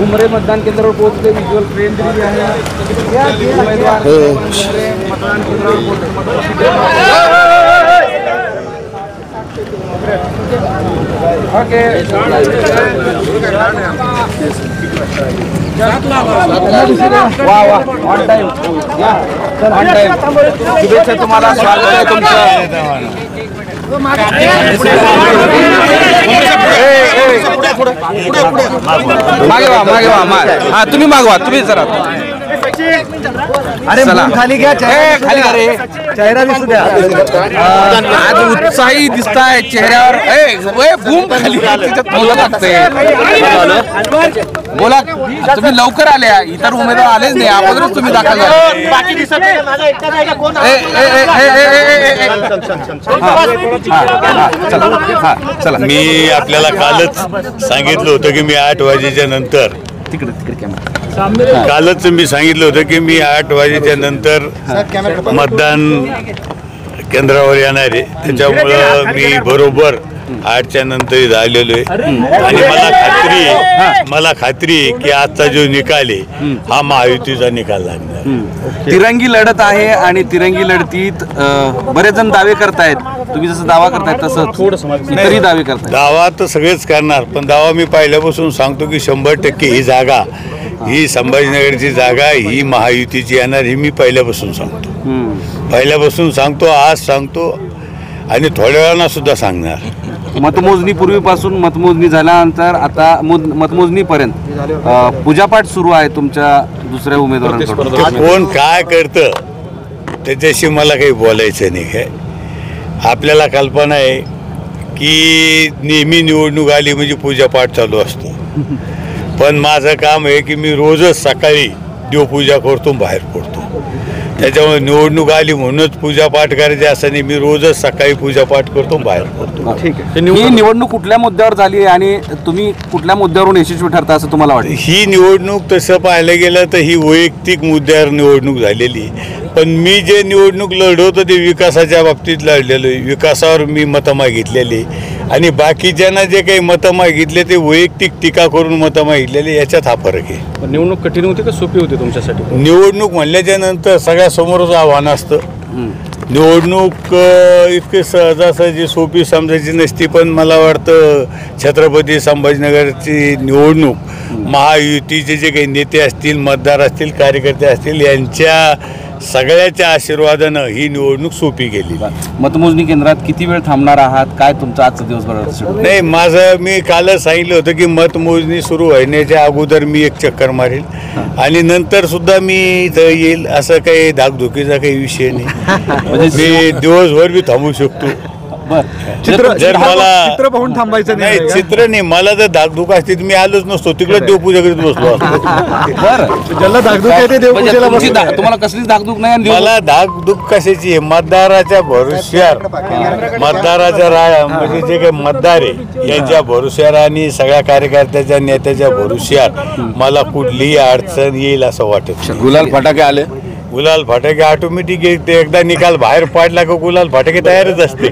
उमरे मतदान केंद्रावर पोहोचले. व्हिज्युअल ट्रेन दिलेली आहे. उमेदवार उमरे मतदान केंद्रावर पोहोचले. ओके वा वा ऑन टाइम ऑन टाइम. शुभेच्छा तुम्हाला. स्वागत आहे तुमचं. मागे वा मागे वा. हा तुम्ही मागवा. तुम्ही जरा अरे खाली घ्या. खाली घ्या रे. चेहरा दिसू द्या. आज उत्साही दिसताय चेहऱ्यावर. बूम खाली लागतंय. बोला तुम्ही लवकर आल्या. इतर उमेदवार आलेच नाही. अगोदरच तुम्ही दाखल झाले. चला मी आपल्याला कालच सांगितलं होतं की मी 8 वाजेच्या नंतर कालच मी सांगितलं होतं की मी 8 वाजेच्या नंतर मतदान केंद्रावर येणार आहे. त्याच्यामुळं मी बरोबर 8च्या नंतर आलेलो आहे. आणि मला खात्री आहे की आजचा जो निकाल आहे हा महायुतीचा निकाल लागणार. तिरंगी लढत आहे आणि तिरंगी लढतीत बरेच जण दावे करतायत. तुम्ही जसं दावा करतायत तसं थोडंसं इतरही दावे करतायत. दावा तर सगळेच करणार, पण दावा मी पहिल्यापासून सांगतो की 100% ही जागा, ही संभाजीनगरची जागा ही महायुतीची येणार. ही मी पहिल्यापासून सांगतो. आज सांगतो आणि थोड्या वेळानं सुद्धा सांगणार. मतमोजणी पूर्वीपासून मतमोजणी झाल्यानंतर आता मतमोजणीपर्यंत पूजापाठ सुरू आहे तुमच्या दुसऱ्या उमेदवारांकडून. कोण काय करतं त्याच्याशी मला काही बोलायचं नाही. काय आपल्याला कल्पना आहे की नेहमी निवडणूक आली म्हणजे पूजापाठ चालू असतो. पण माझं काम आहे की मी रोजच सकाळी देवपूजा करतो, बाहेर पडतो. त्याच्यामुळे निवडणूक आली म्हणूनच पूजापाठ करायची असं नाही. मी रोजच सकाळी पूजापाठ करतो, बाहेर पडतो. ठीक आहे. ही निवडणूक कुठल्या मुद्द्यावर झाली आणि तुम्ही कुठल्या मुद्द्यावरून यशस्वी ठरता असं तुम्हाला वाटतं? ही निवडणूक तसं पाहायला गेलं तर ही वैयक्तिक मुद्द्यावर निवडणूक झालेली. पण मी जे निवडणूक लढवतो ते विकासाच्या बाबतीत लढलेलो आहे. विकासावर मी मतं मागितलेली आणि बाकीच्यांना जे काही मतं मागितले ते वैयक्तिक टीका करून मतं मागितलेली. याच्यात हा फरक आहे. निवडणूक कठीण होती का सोपी होती तुमच्यासाठी? निवडणूक म्हणल्याच्या नंतर सगळ्यासमोरच आव्हान असतं. निवडणूक इतकी सहजासहजी सोपी समजायची नसती. पण मला वाटतं छत्रपती संभाजीनगरची निवडणूक महायुतीचे जे काही नेते असतील, मतदार असतील, कार्यकर्ते असतील यांच्या सगळ्याच्या आशीर्वादानं ही निवडणूक सोपी गेली. मतमोजणी केंद्रात किती वेळ थांबणार आहात? काय तुमचं आजचं दिवसभर? नाही, मी कालच सांगितलं होतं की मतमोजणी सुरू होण्याच्या अगोदर मी एक चक्कर मारेल आणि नंतर सुद्धा मी इथं येईल. असं काही धाकधुकीचा काही विषय नाही. म्हणजे मी दिवसभर बी थांबू शकतो. जर मला चित्र पाहून थांबायचं नाही, चित्र नाही, मला जर धाकधूक असते तर मी आलोच नसतो. तिकडे देवपूजा करीत बसलो असतो. ज्याला धाकधूक आहे ते देवपूजेला बसतो. तुम्हाला कसलीच धाकधूक नाही? मला धाकधूक कशाची आहे? मतदाराच्या भरोश्यावर, मतदाराच्या म्हणजे जे काही मतदार आहे यांच्या भरोश्यावर आणि सगळ्या कार्यकर्त्याच्या नेत्याच्या भरोश्यावर मला कुठलीही अडचण येईल असं वाटत. गुलाल फटाके आले. गुलाल फटाके ऑटोमॅटिक एकदा निकाल बाहेर पाडला का गुलाल फटाके तयारच असते.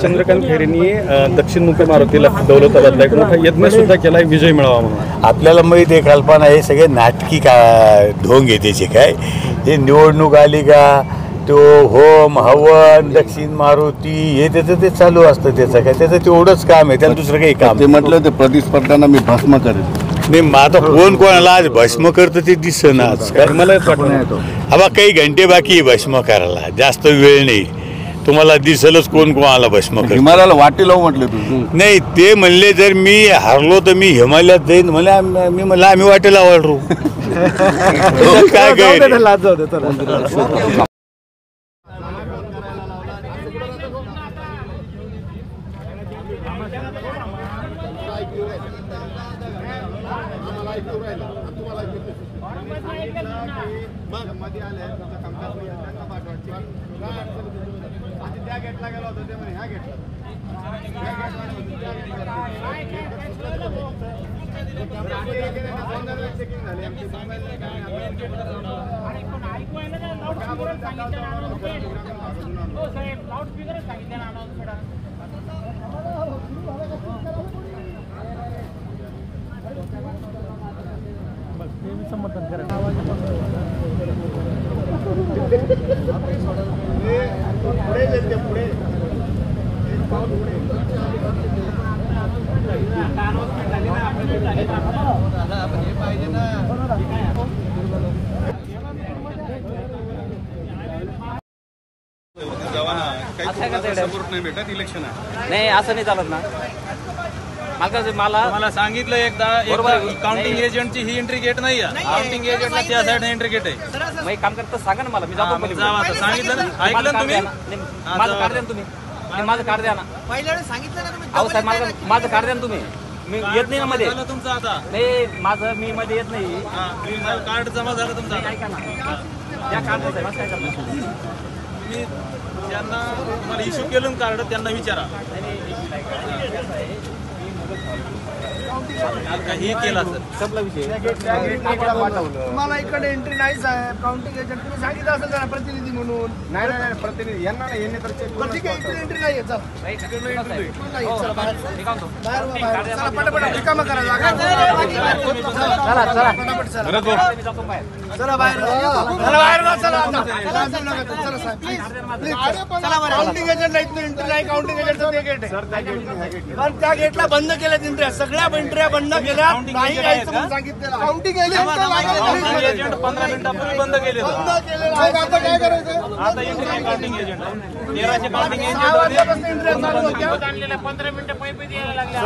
चंद्रकांत खैरेंनी दक्षिणमुखी मारुतीला दौलताबादला एक मोठा यज्ञ सुद्धा केला विजय मिळावा म्हणून. आपल्याला माहिती आहे कल्पना हे सगळे नाटकी का ढोंग आहे त्याचे. काय हे निवडणूक आली का तो होम हवन दक्षिण मारुती हे त्याचं ते चालू असतं. त्याचं काय त्याचं तेवढंच काम आहे. त्याला दुसरं काही काम ते म्हटलं ते प्रतिस्पर्ध्यांना मी भस्म करेन. नाही, मग आता कोणाला आज भस्म करतं ते दिसतं ना. आज मला वाटतं हा काही घंटे बाकी भस्म करायला, जास्त वेळ नाही. तुम्हाला दिसलच कोणाला भस्म कर. हिमालयाला वाटे लावू म्हटलं तू. नाही, ते म्हणले जर मी हारलो तर मी हिमालयात जाईन. मी म्हणलं आम्ही वाटेला वाढरू. काय काय राष्ट्रवादीचं मतदान करायचं. इलेक्शन आहे नाही असं नाही चालत ना. मला सांगितलं एकदा काउंटिंग एजंटची ही एंट्री गेट नाही आहे. काउंटिंग एजंटला त्या साईडने एंट्री गेट आहे. मग एक काम करता सांगा ना मला, मी जातो पहिले. सांगितलं ना, ऐकलं ना तुम्ही? माझं कार्ड द्या ना तुम्ही. माझं कार्ड द्या ना. पहिल्या सांगितलं ना तुम्ही. अहो साहेब माझं कार्ड द्या ना तुम्ही. मी येत नाही ना मध्ये. तुमचं आता नाही माझं मी मध्ये येत नाही. कार्ड जमा झालं तुमचं. ऐका ना त्या कार्ड साहेब काय करतो तुम्ही ज्यांना तुम्हाला इश्यू केलं ना कार्ड त्यांना विचारा. काही केला सर संपला विषय. तुम्हाला इकडे एंट्री नाही साहेब. काउंटिंग एजंट तुम्ही सांगितलं असेल ना प्रतिनिधी म्हणून. नाही प्रतिनिधी यांना नाही येणे तर ठीक आहे. इकडे एंट्री नाही चला पटापट रिकामा करा जागा. चला बाहेर चला बाहेर चला चला साहेब चला बरं. काउंटिंग एजंट इथून एंट्री नाही. काउंटिंग एजंटचं ते गेट आहे पण त्या गेटला बंद केल्यात एंट्री. सगळ्या एंट्र्या बंद केल्या. नाही यायचं म्हणून सांगितलं. काउंटिंग एजंट 15 मिनिटापूर्वी बंद केले. आता काय करायचं. आता एंट्री नाही काउंटिंग एजंट. 1300 काउंटिंग एजंट 15 मिनिटं पैपे द्यायला लागले.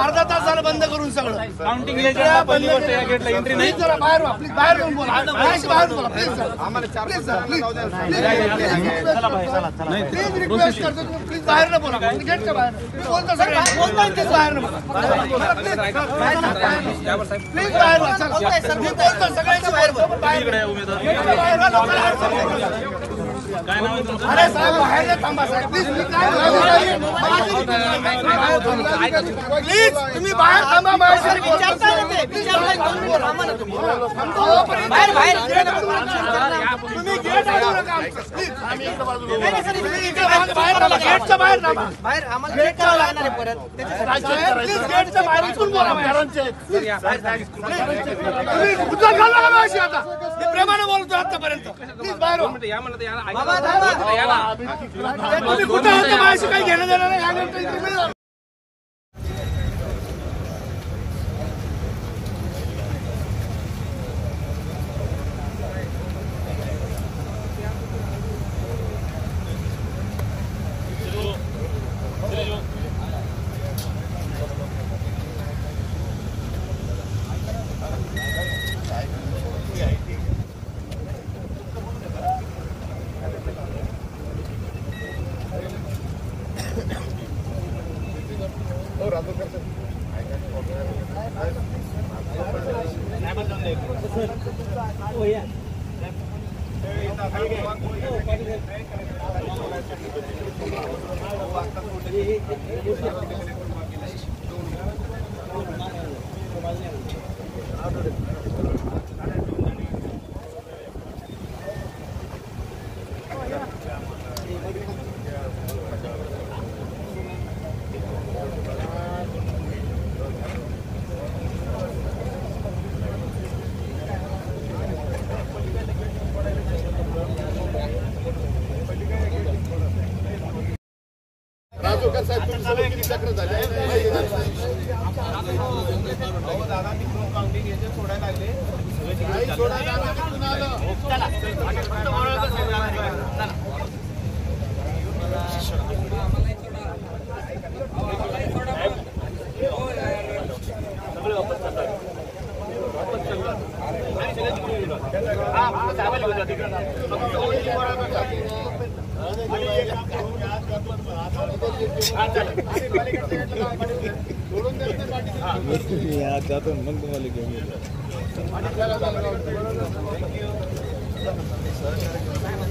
अर्धा तास झालं बंद करून सगळं. काउंटिंग एजंट पहिली गोष्ट या गेटला एंट्री नाही. जरा बाहेर व्हा प्लीज. बाहेर येऊन बोला. बाहेर बोला प्लीज सर. आम्हाला please sir please please request करतो तुम्ही प्लीज बाहेर न बोला. गेटच्या बाहेर बोलतो सगळ्यांना. बोलतो प्लीज बाहेर न बोला. प्लीज बाहेर व्हा. चला मी बोलतो सगळ्यांच्या बाहेर बोला. इकडे उमेदवार काय नाव आहे तुमचं? अरे साहेब बाहेर थांबा साहेब प्लीज. प्लीज तुम्ही बाहेर थांबा. माझ्याशी बोलतो. बाहेर बाहेर तुम्ही गेट आणू नका आमचं. प्लीज गेटच्या बाहेर थांबा. बाहेर आम्हाला गेट करावं लागणार आहे परत. प्लीज गेटच्या बाहेर इथून बोला. तुम्ही उद्या घालू नका माझ्याशी आता. मी प्रेमाने बोलतो आतापर्यंत. प्लीज बाहेर व्हा. तुम्ही कुठे होते माझ्याशी काही घेणं देणं नाही. या गेटच्या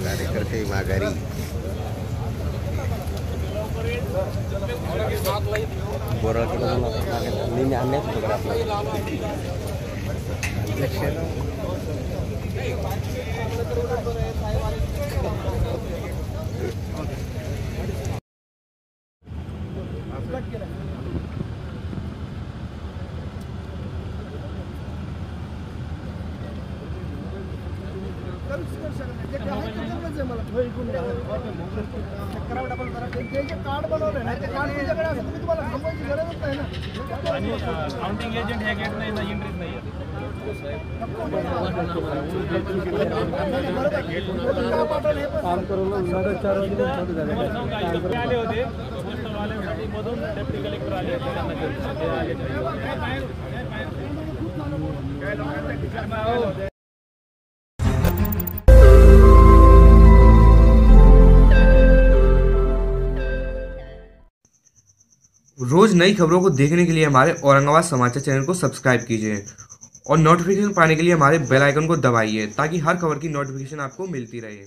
कार्यकर्ते माघारी बोराकडे आणण्यात होतं कार्ड बनवलं ना ते कार्ड तुमच्याकडे असेल तुम्ही तुम्हाला थांबवायची गरजच नाही ना. काउंटिंग एजंट ह्या गेट नाही ना एंट्रीच नाही आले होते मधून डेप्टी कलेक्टर आले रोज नई खबरों को देखने के लिए हमारे औरंगाबाद समाचार चैनल को सब्सक्राइब कीजिए और नोटिफिकेशन पाने के लिए हमारे बेल आइकन को दबाइए ताकि हर खबर की नोटिफिकेशन आपको मिलती रहे।